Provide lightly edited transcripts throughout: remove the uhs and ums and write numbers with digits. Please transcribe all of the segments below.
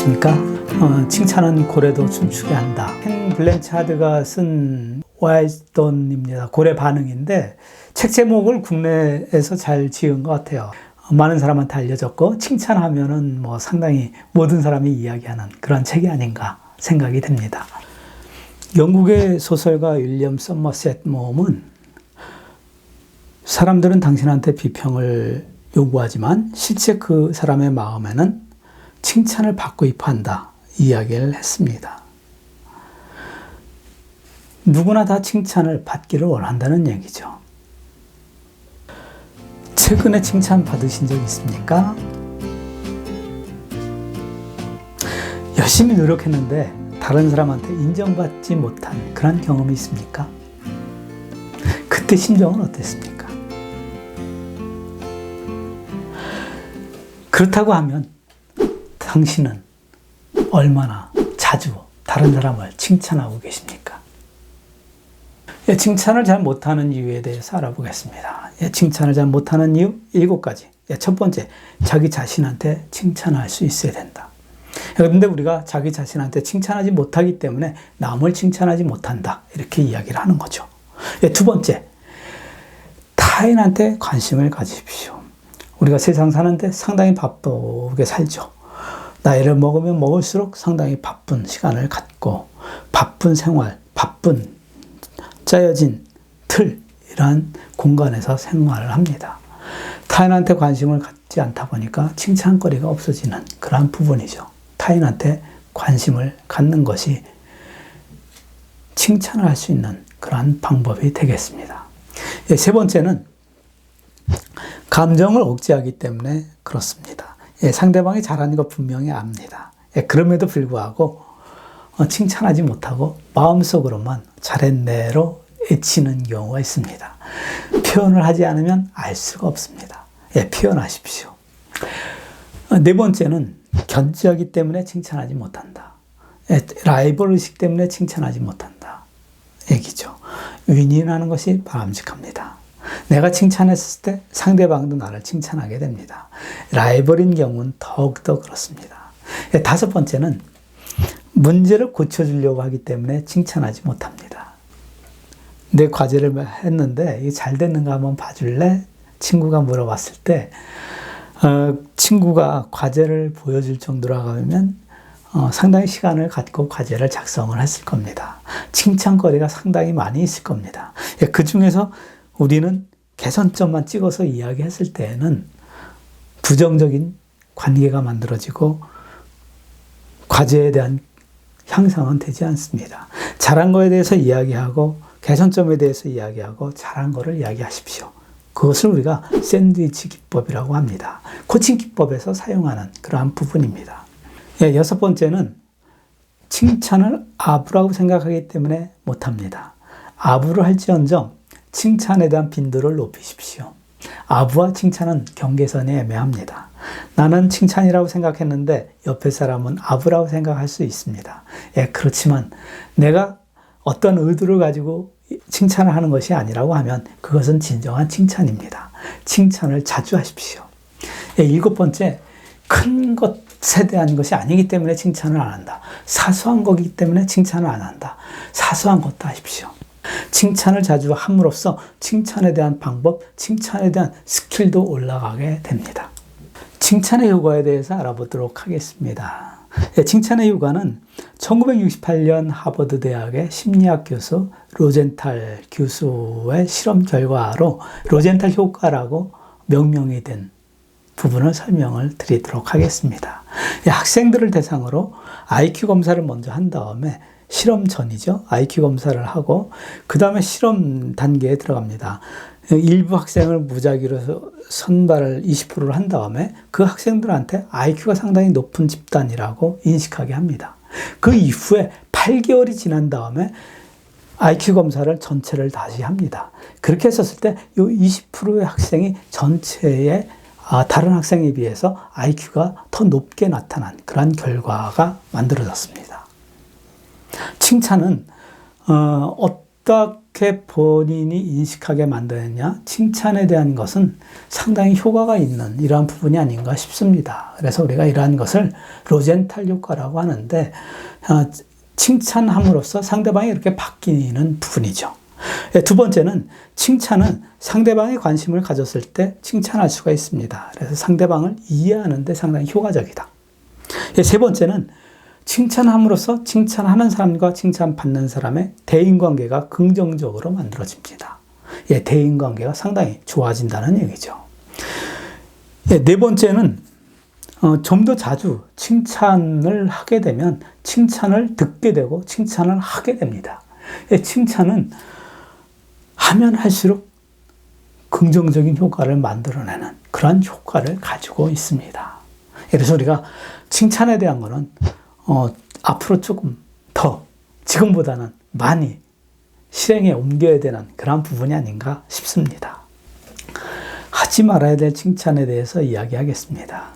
안녕하십니까. 칭찬은 고래도 춤추게 한다. 켄 블랜차드가 쓴 와이스돈입니다. 고래 반응인데 책 제목을 국내에서 잘 지은 것 같아요. 많은 사람한테 알려졌고 칭찬하면은 상당히 모든 사람이 이야기하는 그런 책이 아닌가 생각이 듭니다. 영국의 소설가 윌리엄 서머셋 mom은 사람들은 당신한테 비평을 요구하지만 실제 그 사람의 마음에는 칭찬을 받고 싶어 한다 이야기를 했습니다. 누구나 다 칭찬을 받기를 원한다는 얘기죠. 최근에 칭찬 받으신 적 있습니까? 열심히 노력했는데 다른 사람한테 인정받지 못한 그런 경험이 있습니까? 그때 심정은 어땠습니까? 그렇다고 하면 당신은 얼마나 자주 다른 사람을 칭찬하고 계십니까? 칭찬을 잘 못하는 이유에 대해서 알아보겠습니다. 칭찬을 잘 못하는 이유 7가지. 첫 번째, 자기 자신한테 칭찬할 수 있어야 된다. 그런데 우리가 자기 자신한테 칭찬하지 못하기 때문에 남을 칭찬하지 못한다. 이렇게 이야기를 하는 거죠. 두 번째, 타인한테 관심을 가지십시오. 우리가 세상 사는데 상당히 바쁘게 살죠. 나이를 먹으면 먹을수록 상당히 바쁜 시간을 갖고 바쁜 생활, 바쁜 짜여진 틀, 이러한 공간에서 생활을 합니다. 타인한테 관심을 갖지 않다 보니까 칭찬거리가 없어지는 그러한 부분이죠. 타인한테 관심을 갖는 것이 칭찬을 할 수 있는 그러한 방법이 되겠습니다. 세 번째는 감정을 억제하기 때문에 그렇습니다. 상대방이 잘하는 거 분명히 압니다. 그럼에도 불구하고 칭찬하지 못하고 마음속으로만 잘했네로 애치는 경우가 있습니다. 표현을 하지 않으면 알 수가 없습니다. 표현하십시오. 네 번째는 견제하기 때문에 칭찬하지 못한다. 라이벌 의식 때문에 칭찬하지 못한다. 얘기죠. 윈윈하는 것이 바람직합니다. 내가 칭찬했을 때 상대방도 나를 칭찬하게 됩니다. 라이벌인 경우는 더욱더 그렇습니다. 다섯 번째는 문제를 고쳐주려고 하기 때문에 칭찬하지 못합니다. 내 과제를 했는데 이게 잘 됐는가 한번 봐줄래? 친구가 물어봤을 때 친구가 과제를 보여줄 정도로 하면 상당히 시간을 갖고 과제를 작성을 했을 겁니다. 칭찬거리가 상당히 많이 있을 겁니다. 그 중에서 우리는 개선점만 찍어서 이야기했을 때에는 부정적인 관계가 만들어지고 과제에 대한 향상은 되지 않습니다. 잘한 거에 대해서 이야기하고 개선점에 대해서 이야기하고 잘한 거를 이야기하십시오. 그것을 우리가 샌드위치 기법이라고 합니다. 코칭 기법에서 사용하는 그러한 부분입니다. 여섯 번째는 칭찬을 아부라고 생각하기 때문에 못합니다. 아부를 할지언정 칭찬에 대한 빈도를 높이십시오. 아부와 칭찬은 경계선이 애매합니다. 나는 칭찬이라고 생각했는데 옆에 사람은 아부라고 생각할 수 있습니다. 그렇지만 내가 어떤 의도를 가지고 칭찬을 하는 것이 아니라고 하면 그것은 진정한 칭찬입니다. 칭찬을 자주 하십시오. 일곱 번째, 큰 것에 대한 것이 아니기 때문에 칭찬을 안 한다. 사소한 거기 때문에 칭찬을 안 한다. 사소한 것도 하십시오. 칭찬을 자주 함으로써 칭찬에 대한 방법, 칭찬에 대한 스킬도 올라가게 됩니다. 칭찬의 효과에 대해서 알아보도록 하겠습니다. 칭찬의 효과는 1968년 하버드 대학의 심리학 교수 로젠탈 교수의 실험 결과로 로젠탈 효과라고 명명이 된 부분을 설명을 드리도록 하겠습니다. 학생들을 대상으로 IQ 검사를 먼저 한 다음에 실험 전이죠. IQ 검사를 하고 그 다음에 실험 단계에 들어갑니다. 일부 학생을 무작위로 선발을 20%를 한 다음에 그 학생들한테 IQ가 상당히 높은 집단이라고 인식하게 합니다. 그 이후에 8개월이 지난 다음에 IQ 검사를 전체를 다시 합니다. 그렇게 했었을 때 이 20%의 학생이 전체의 다른 학생에 비해서 IQ가 더 높게 나타난 그런 결과가 만들어졌습니다. 칭찬은 어떻게 본인이 인식하게 만드느냐, 칭찬에 대한 것은 상당히 효과가 있는 이러한 부분이 아닌가 싶습니다. 그래서 우리가 이러한 것을 로젠탈 효과라고 하는데, 칭찬함으로써 상대방이 이렇게 바뀌는 부분이죠. 두 번째는 칭찬은 상대방의 관심을 가졌을 때 칭찬할 수가 있습니다. 그래서 상대방을 이해하는 데 상당히 효과적이다. 세 번째는 칭찬함으로써 칭찬하는 사람과 칭찬받는 사람의 대인관계가 긍정적으로 만들어집니다. 대인관계가 상당히 좋아진다는 얘기죠. 네 번째는 좀 더 자주 칭찬을 하게 되면 칭찬을 듣게 되고 칭찬을 하게 됩니다. 칭찬은 하면 할수록 긍정적인 효과를 만들어내는 그런 효과를 가지고 있습니다. 그래서 우리가 칭찬에 대한 거는 앞으로 조금 더 지금보다는 많이 실행에 옮겨야 되는 그런 부분이 아닌가 싶습니다. 하지 말아야 될 칭찬에 대해서 이야기하겠습니다.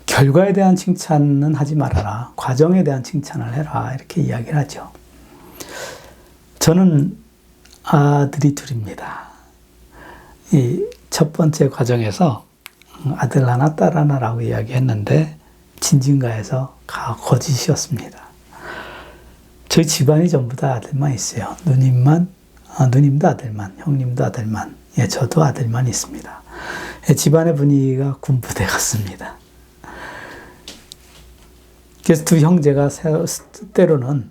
결과에 대한 칭찬은 하지 말아라. 과정에 대한 칭찬을 해라. 이렇게 이야기를 하죠. 저는 아들이 둘입니다. 이 첫 번째 과정에서 아들 하나, 딸 하나라고 이야기했는데 진진가에서 거짓이었습니다. 저희 집안이 전부 다 아들만 있어요. 누님도 아들만, 형님도 아들만, 저도 아들만 있습니다. 집안의 분위기가 군부대 같습니다. 그래서 두 형제가 때로는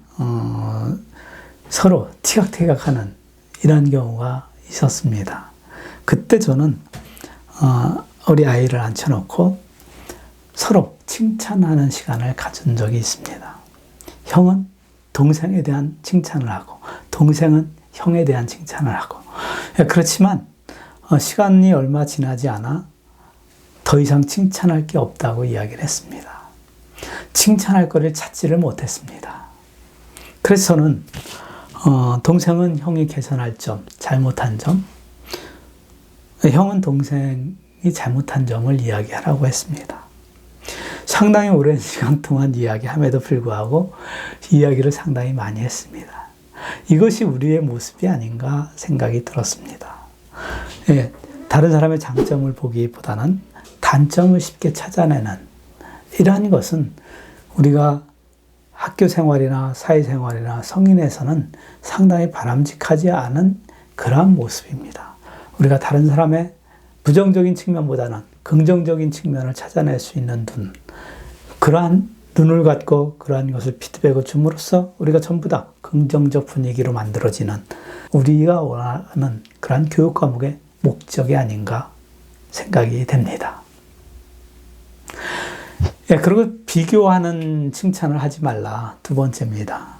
서로 티격태격하는 이런 경우가 있었습니다. 그때 저는 우리 아이를 앉혀놓고 서로 칭찬하는 시간을 가진 적이 있습니다. 형은 동생에 대한 칭찬을 하고 동생은 형에 대한 칭찬을 하고 그렇지만 시간이 얼마 지나지 않아 더 이상 칭찬할 게 없다고 이야기를 했습니다. 칭찬할 거를 찾지를 못했습니다. 그래서 저는 동생은 형이 개선할 점, 잘못한 점, 형은 동생이 잘못한 점을 이야기하라고 했습니다. 상당히 오랜 시간 동안 이야기함에도 불구하고 이야기를 상당히 많이 했습니다. 이것이 우리의 모습이 아닌가 생각이 들었습니다. 다른 사람의 장점을 보기보다는 단점을 쉽게 찾아내는 이러한 것은 우리가 학교 생활이나 사회생활이나 성인에서는 상당히 바람직하지 않은 그러한 모습입니다. 우리가 다른 사람의 부정적인 측면보다는 긍정적인 측면을 찾아낼 수 있는 눈, 그러한 눈을 갖고 그러한 것을 피드백을 줌으로써 우리가 전부 다 긍정적 분위기로 만들어지는 우리가 원하는 그러한 교육 과목의 목적이 아닌가 생각이 됩니다. 그리고 비교하는 칭찬을 하지 말라. 두 번째입니다.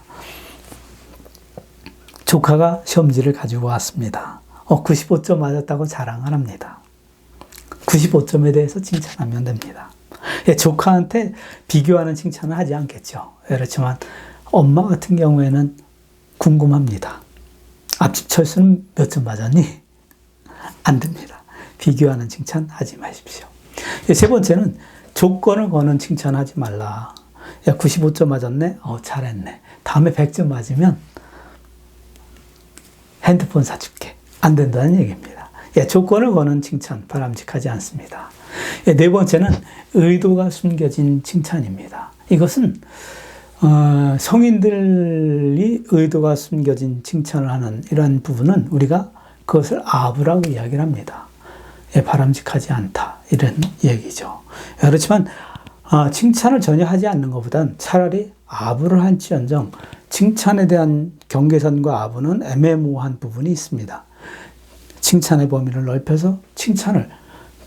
조카가 시험지를 가지고 왔습니다. 95점 맞았다고 자랑을 합니다. 95점에 대해서 칭찬하면 됩니다. 조카한테 비교하는 칭찬을 하지 않겠죠. 그렇지만 엄마 같은 경우에는 궁금합니다. 앞집 철수는 몇 점 맞았니? 안 됩니다. 비교하는 칭찬 하지 마십시오. 세 번째는 조건을 거는 칭찬하지 말라. 95점 맞았네? 잘했네. 다음에 100점 맞으면 핸드폰 사줄게. 안 된다는 얘기입니다. 조건을 거는 칭찬 바람직하지 않습니다. 네 번째는 의도가 숨겨진 칭찬입니다. 이것은 성인들이 의도가 숨겨진 칭찬을 하는 이러한 부분은 우리가 그것을 아부라고 이야기를 합니다. 바람직하지 않다 이런 얘기죠. 그렇지만 칭찬을 전혀 하지 않는 것보단 차라리 아부를 할지언정 칭찬에 대한 경계선과 아부는 애매모호한 부분이 있습니다. 칭찬의 범위를 넓혀서 칭찬을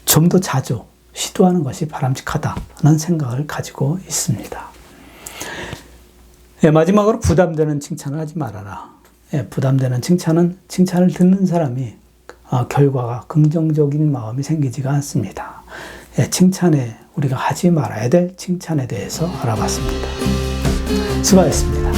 좀 더 자주 시도하는 것이 바람직하다는 생각을 가지고 있습니다. 마지막으로 부담되는 칭찬을 하지 말아라. 부담되는 칭찬은 칭찬을 듣는 사람이 결과가 긍정적인 마음이 생기지가 않습니다. 칭찬에 우리가 하지 말아야 될 칭찬에 대해서 알아봤습니다. 수고하셨습니다.